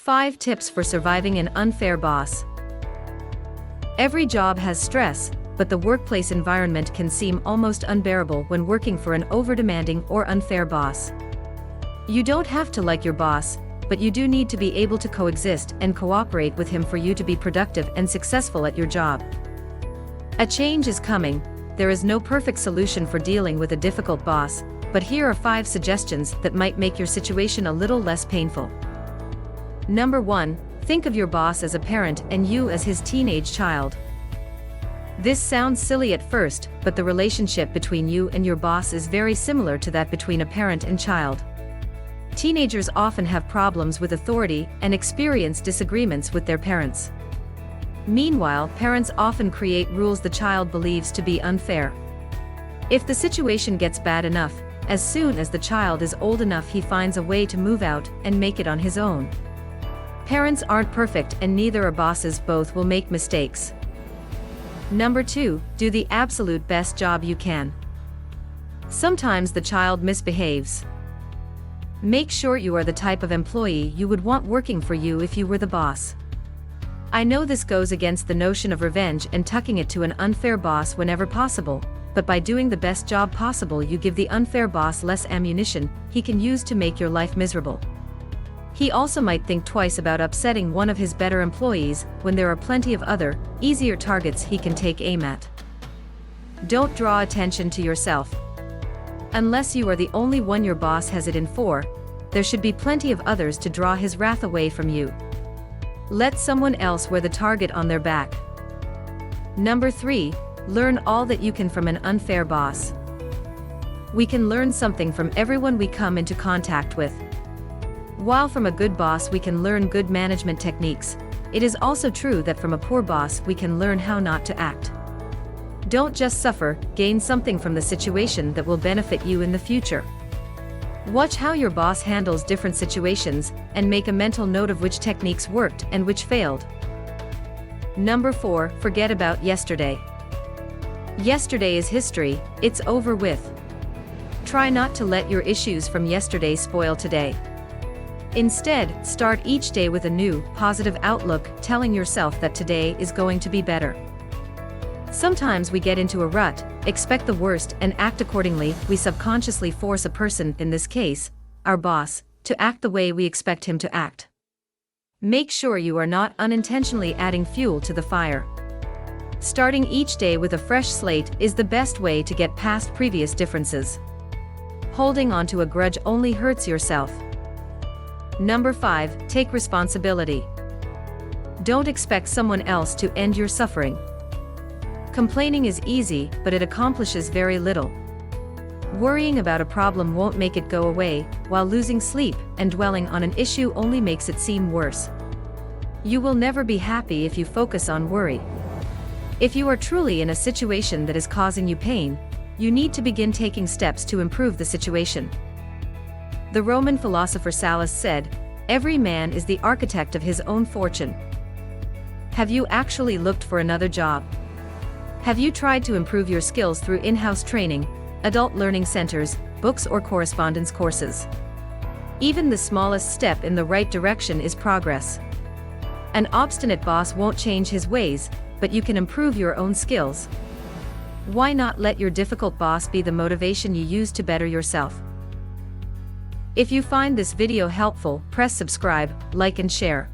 5 Tips for Surviving an Unfair Boss. Every job has stress, but the workplace environment can seem almost unbearable when working for an over-demanding or unfair boss. You don't have to like your boss, but you do need to be able to coexist and cooperate with him for you to be productive and successful at your job. A change is coming. There is no perfect solution for dealing with a difficult boss, but here are 5 suggestions that might make your situation a little less painful. Number 1. Think of your boss as a parent and you as his teenage child. This sounds silly at first, but the relationship between you and your boss is very similar to that between a parent and child. Teenagers often have problems with authority and experience disagreements with their parents. Meanwhile, parents often create rules the child believes to be unfair. If the situation gets bad enough, as soon as the child is old enough, he finds a way to move out and make it on his own. Parents aren't perfect and neither are bosses, both will make mistakes. Number 2. Do the absolute best job you can. Sometimes the child misbehaves. Make sure you are the type of employee you would want working for you if you were the boss. I know this goes against the notion of revenge and tucking it to an unfair boss whenever possible, but by doing the best job possible, you give the unfair boss less ammunition he can use to make your life miserable. He also might think twice about upsetting one of his better employees when there are plenty of other, easier targets he can take aim at. Don't draw attention to yourself. Unless you are the only one your boss has it in for, there should be plenty of others to draw his wrath away from you. Let someone else wear the target on their back. Number 3. Learn all that you can from an unfair boss. We can learn something from everyone we come into contact with. While from a good boss we can learn good management techniques, it is also true that from a poor boss we can learn how not to act. Don't just suffer, gain something from the situation that will benefit you in the future. Watch how your boss handles different situations and make a mental note of which techniques worked and which failed. Number 4. Forget about yesterday. Yesterday is history, it's over with. Try not to let your issues from yesterday spoil today. Instead, start each day with a new, positive outlook, telling yourself that today is going to be better. Sometimes we get into a rut, expect the worst and act accordingly. We subconsciously force a person, in this case, our boss, to act the way we expect him to act. Make sure you are not unintentionally adding fuel to the fire. Starting each day with a fresh slate is the best way to get past previous differences. Holding on to a grudge only hurts yourself. Number 5. Take responsibility. Don't expect someone else to end your suffering. Complaining is easy, but it accomplishes very little. Worrying about a problem won't make it go away, while losing sleep and dwelling on an issue only makes it seem worse. You will never be happy if you focus on worry. If you are truly in a situation that is causing you pain, you need to begin taking steps to improve the situation. The Roman philosopher Sallust said, "Every man is the architect of his own fortune." Have you actually looked for another job? Have you tried to improve your skills through in-house training, adult learning centers, books or correspondence courses? Even the smallest step in the right direction is progress. An obstinate boss won't change his ways, but you can improve your own skills. Why not let your difficult boss be the motivation you use to better yourself? If you find this video helpful, press subscribe, like and share.